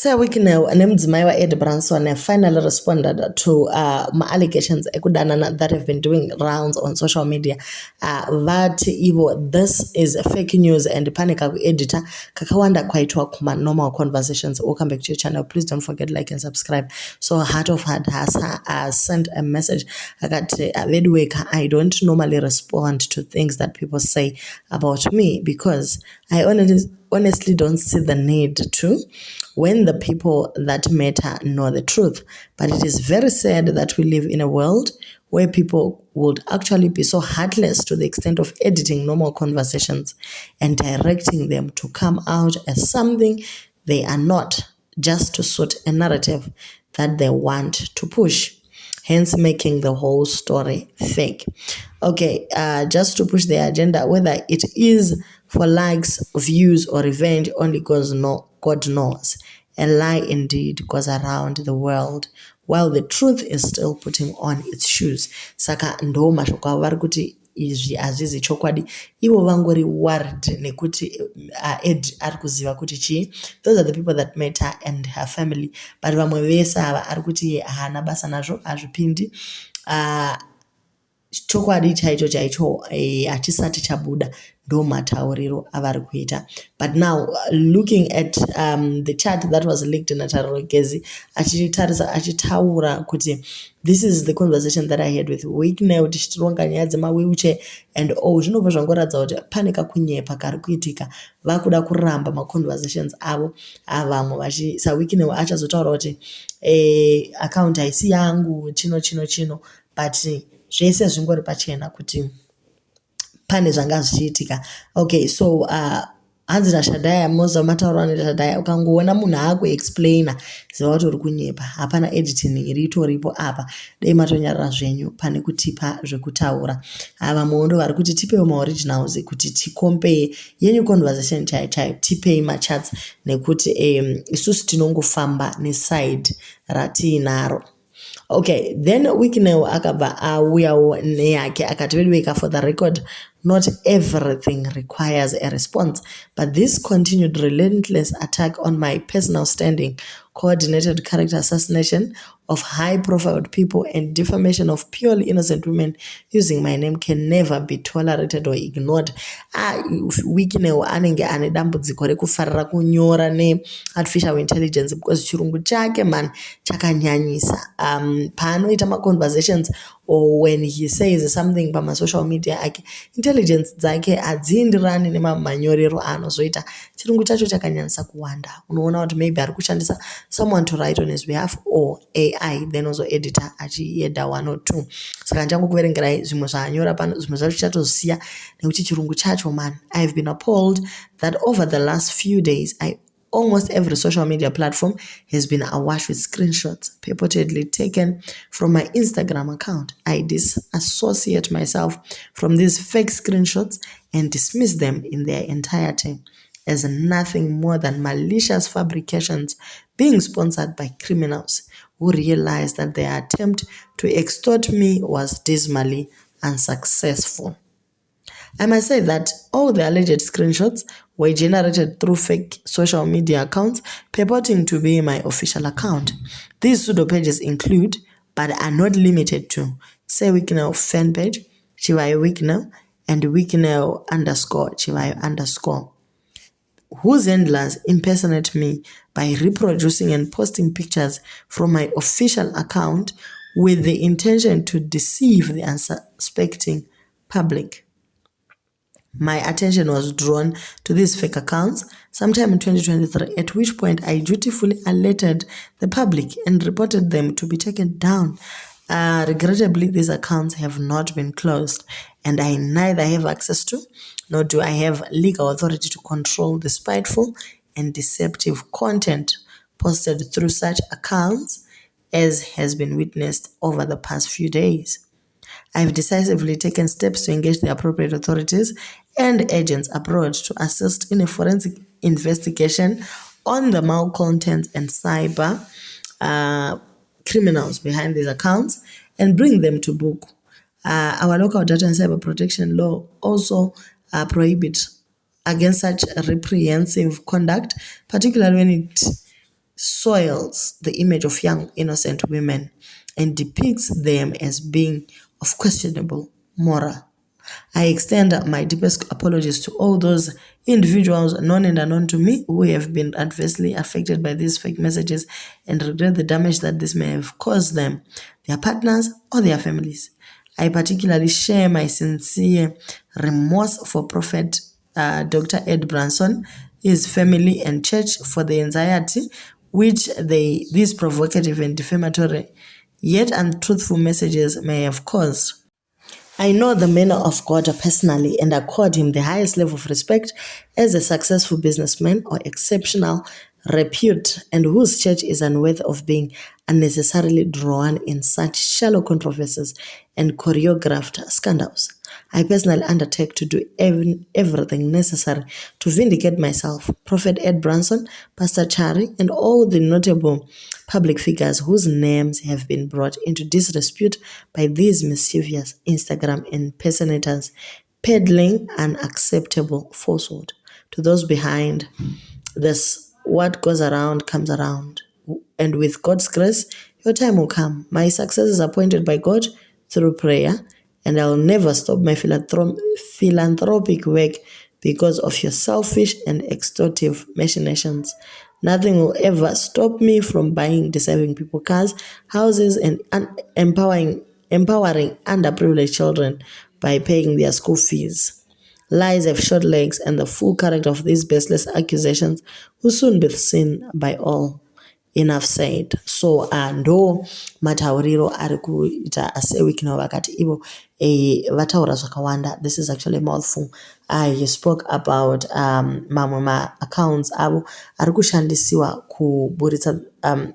Sewikino Nemzimaiwa Ed Branson finally responded to my allegations that have been doing rounds on social media that this is fake news and panic editor kakawanda kwaitwa kuma normal conversations. Welcome back to your channel. Please don't forget like and subscribe. So Heart of Heart has sent a message. I got I don't normally respond to things that people say about me because I honestly don't see the need to when the people that matter know the truth. But it is very sad that we live in a world where people would actually be so heartless to the extent of editing normal conversations and directing them to come out as something they are not, just to suit a narrative that they want to push, hence making the whole story fake. Okay, just to push their agenda, whether it is for likes, views, or revenge, only God knows. A lie indeed goes around the world, while the truth is still putting on its shoes. Saka ndo mashoko avo vari kuti izvi hazvizi chokwadi, ivo vangori worried nekuti Ed ari kuziva kuti chii. Those are the people that met her and her family, but vamwe vese ava ari kuti hana basa nazvo, hazvipindi. Chokwadi chaicho hachisati chabuda ndo matauriro avari kuita. But now looking at the chat that was leaked in Tariro Gezi achitaura kuti this is the conversation that I had with Wiknel tichitironga nyaya dzemawheelchair and zvinobva zvangoratidza kuti pane kakunyepa kari kuitika, vakuda kuramba maconversations avo vamwe saWiknel achazotaura kuti account haisi yangu chino but zvese zvingori pachena kuti pane zvanga zvichiitika. Okay, so hanzi naShadaya Moza mataura naShadaya, ukangoona munhu akuexplaina ziva kuti uri kunyepa, hapana editing iritoripo apa, dei matonyarara zvenyu pane kutipa zvekutaura. Vamwe ndo vari kuti tipewo maoriginals kuti tikompeye yenyu conversation chaiyo, tipei machats nekuti isusu tinongofamba neside ratiinaro. Okay, then Wiknel akabva auyawo neyake akati for the record, not everything requires a response, but this continued relentless attack on my personal standing, coordinated character assassination of high-profile people, and defamation of purely innocent women using my name can never be tolerated or ignored. Wiknel anenge ane dambudziko rekufarira kunyora ne-artificial intelligence because chirungu chake man chakanyanyisa. Paanoita ma-conversations or when he says something pama-social media ake, intelligence dzake hadzienderani nemamanyorero anozoita. Chirungu chacho chakanyanyisa kuwanda. Unoona kuti maybe ari kushandisa someone to write on his behalf or AI, then also editor achieda 1 or 2. Saka ndichangokuverengerai zvimwe zvaanyora pano, zvimwe zvacho chatosiya nekuti chirungu chacho man. I've been appalled that over the last few days, almost every social media platform has been awash with screenshots purportedly taken from my Instagram account. I disassociate myself from these fake screenshots and dismiss them in their entirety as nothing more than malicious fabrications being sponsored by criminals who realized that their attempt to extort me was dismally unsuccessful. I must say that all the alleged screenshots were generated through fake social media accounts purporting to be my official account. These pseudo pages include, but are not limited to, Say Wiknel fan page, Chivayo Wiknel, and Wiknel _Chivayo_, whose handlers impersonate me by reproducing and posting pictures from my official account with the intention to deceive the unsuspecting public. My attention was drawn to these fake accounts sometime in 2023, at which point I dutifully alerted the public and reported them to be taken down. Regrettably, these accounts have not been closed, and I neither have access to, nor do I have legal authority to control the spiteful and deceptive content posted through such accounts, as has been witnessed over the past few days. I've decisively taken steps to engage the appropriate authorities and agents abroad to assist in a forensic investigation on the malcontents and cyber criminals behind these accounts and bring them to book. Our local data and cyber protection law also prohibits against such reprehensive conduct, particularly when it soils the image of young, innocent women and depicts them as being of questionable moral. I extend my deepest apologies to all those individuals, known and unknown to me, who have been adversely affected by these fake messages and regret the damage that this may have caused them, their partners, or their families. I particularly share my sincere remorse for Prophet Dr. Ed Branson, his family, and church for the anxiety which these provocative and defamatory yet untruthful messages may have caused. I know the man of God personally and accord him the highest level of respect as a successful businessman or exceptional repute, and whose church is unworthy of being unnecessarily drawn in such shallow controversies and choreographed scandals. I personally undertake to do everything necessary to vindicate myself, Prophet Ed Branson, Pastor Chari, and all the notable public figures whose names have been brought into disrepute by these mischievous Instagram impersonators peddling unacceptable falsehood. To those behind this, what goes around comes around. And with God's grace, your time will come. My success is appointed by God through prayer, and I'll never stop my philanthropic work because of your selfish and extortive machinations. Nothing will ever stop me from buying deserving people cars, houses, and empowering underprivileged children by paying their school fees. Lies have short legs, and the full character of these baseless accusations will soon be seen by all. Enough said. So ndo matauriro ari kuita asewiki navo vakati ivo vataura zvakawanda. This is actually a mouthful. He spoke about mamwe ma-accounts avo ari kushandisiwa kuburitsa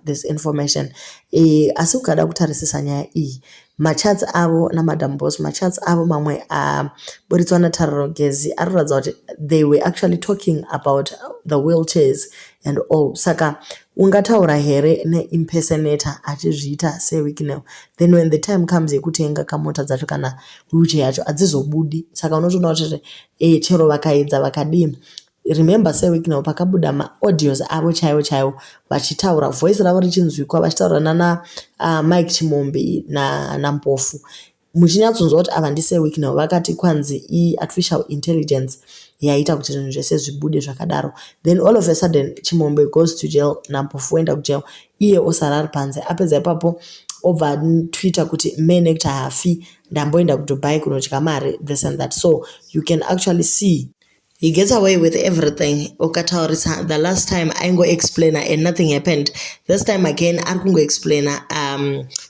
this information. Asi ukada kutarisisa nyaya iyi, machats avo namadam boss, machats avo mamwe buritswa naTariro Gezi arikuratidza kuti they were actually talking about the wheelchairs and all. Saka ungataura here neimpersonator achizviita seWicknell, then when the time comes yekutenga kamota dzacho kana wheelchair yacho hadzizobudi. Saka unotoona kuti chero vakaedza vakadii. Remember seWicknell pakabuda maaudios avo chaiwo vachitaura, voice ravo richinzwikwa vachitaura nana Mike Chimombe naMpofu. Muchinyatsonzwa kuti ava ndiseWicknell vakati kwanzi artificial intelligence yaita kuti zvinhu zvese zvibude zvakadaro. Then all of a sudden Chimombe goes to jail, naMpofu oenda kujail, iye osara ari panze. Apedza ipapo obva Twitter kuti main actor hafi, ndamboenda kuDubai kunodya mari, this and that. So you can actually see he gets away with everything. Okataurisa the last time aingo explainer and nothing happened. This time again arikungo explainer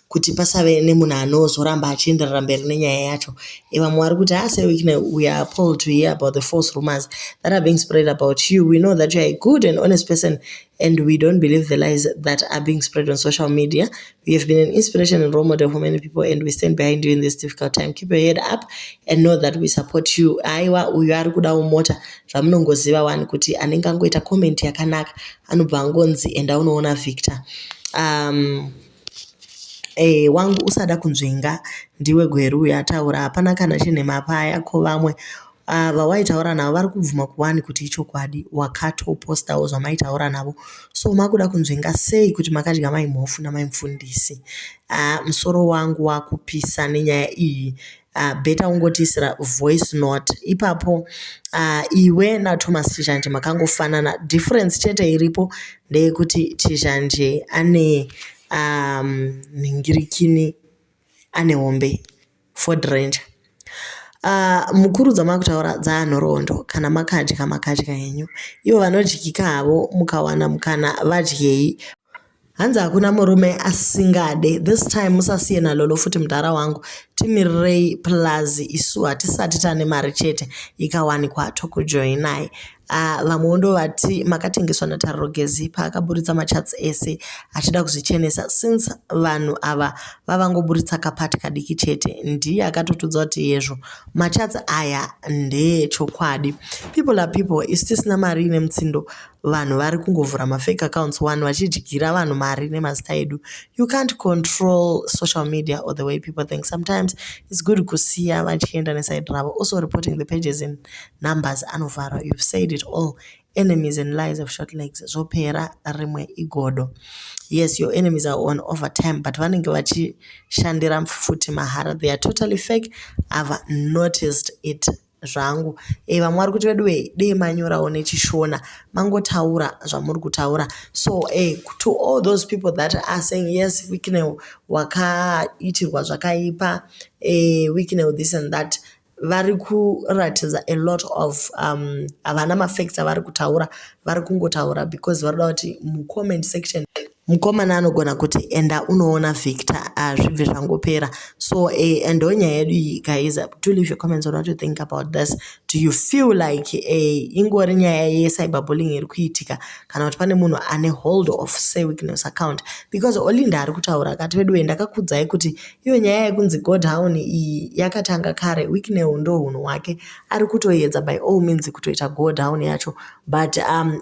kuti pasave nemunhu anozoramba achienderera mberi nenyaya yacho. Vamwe vari kuti seWicknell, we are appalled to hear about the false rumors that are being spread about you. We know that you are a good and honest person, and we don't believe the lies that are being spread on social media. We have been an inspiration and role model for many people, and we stand behind you in this difficult time. Keep your head up and know that we support you. Aiwa uyu ari kudawo mota zvamunongoziva wani kuti anenge angoita comment yakanaka anobva angonzi enda unoona Victor. Wangu usada kunzvinga ndiwe gweru yataura, hapana kana chinhema paya. Ko vamwe vawaitaura navo vari kubvuma kuwani kuti ichokwadi, wakatopostawo zvamaitaura navo. So makuda kunzvinga sei kuti makadya maimhofu namaimufundisi? Musoro wangu wakupisa nenyaya iyi. Beta ungotisira voice note ipapo. Iwe naThomas Chizhanje makangofanana. Difference chete iripo ndeyekuti Chizhanje ane nhingirikini, ane hombe Ford Ranger. Mukuru dzamakutaura dzaanhoroondo kana makadya henyu. Ivo vanodyikika havo mukawana mukana vadyei. Hanzi hakuna murume asingade. This time musasiye nalolo futi mudhara wangu. Timirirei plus isu hatisati tane mari chete ikawanikwa tokujoinai. Vamwe ndovati makatengeswa naTariro Gezi paakaburitsa machats ese achida kuzvichenesa. Since vanhu ava vavangoburitsa kapati kadiki chete, ndiye akatotudza kuti yezvo machats aya ndeechokwadi. People are people. Isi tisina mari nemutsindo, vanhu vari kungovhura mafake accounts one vachidyira vanhu mari nemazita edu. You can't control social media or the way people think. Sometimes it's good kusiya vachienda neside ravo. Also reporting the pages in numbers anovhara. You've said it all. enemies and lies of short legs zvopera rimwe igodo. Yes, your enemies are on overtime, but vanenge vachishandira futi mahara. They are totally fake. I've noticed it zvangu. Vamwe vari kuti vedu dei manyorawo nechishona mangotaura zvamuri kutaura. So to all those people that are saying yes, Wikineu wakaitirwa zvakaipa, Wikineu this and that, vari kuratidza a lot of havana mafacts avari kutaura, vari kungotaura because vari kuda kuti mucomment section mukomana anogona kuti enda unoona Victor zvibve zvangopera. So ndo nyaya yedu iyi guys. Do leave your comments on what you think about this. Do you feel like ingori nyaya yecyberbullying iri kuitika kana kuti pane munhu ane hold of say Wikineu's account? Because Olinda ari kutaura akati vedu ndakakudzai kuti iyo nyaya yekunzi go down iyi yakatanga kare. Wikineu ndo hunhu hwake ari kutoedza by all means kutoita go down yacho, but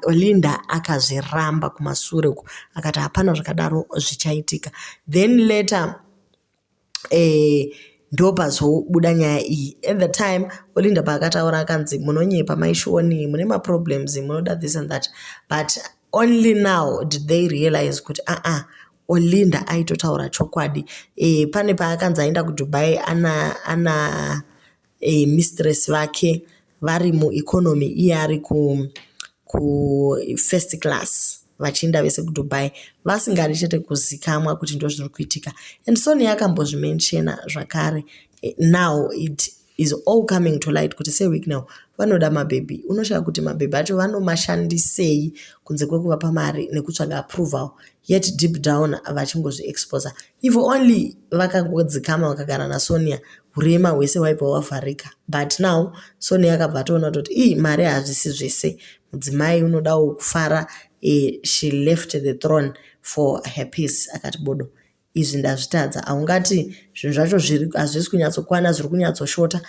Olinda akazviramba kumasure uku akati hapana zvakadaro zvichaitika. Then later ndo pazobuda nyaya iyi. At the time Olinda paakataura akanzi munonyepa maishoni, mune maproblems, munoda this and that, but only now did they realize kuti Olinda aitotaura chokwadi. Pane paakanzi aenda kuDubai ana mistress vake vari mueconomy, iye ari ku first class, vachienda vese kuDubai vasingadi chete kuzikamwa kuti ndo zviri kuitika. And Sonia akambozvimenshena zvakare. Now it is all coming to light kuti say Wikineu vanoda mabhebhi. Unoshaya kuti mabhebhi acho vanomashandisei kunze kwekuvapa mari nekutsvaga approval, yet deep down vachingozviexposa. If only vakangodzikama vakagara naSonia, urema hwese hwaibva hwavharika. But now Sonia akabva atoona kuti mari hazvisi zvese, mudzimai unodawo kufara. She left the throne for her peace. Akati bodo, izvi ndazvitadza. Haungati zvinhu zvacho hazvisi kunyatsokwana, zviri kunyatsoshota,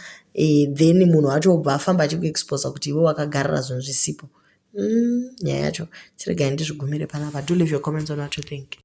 then munhu wacho obva afamba achikuexposa kuti iwe wakagarira zvinhu zvisipo. Nyaya yacho chiregai ndizvigumire panapa. Do leave your comments on what you think.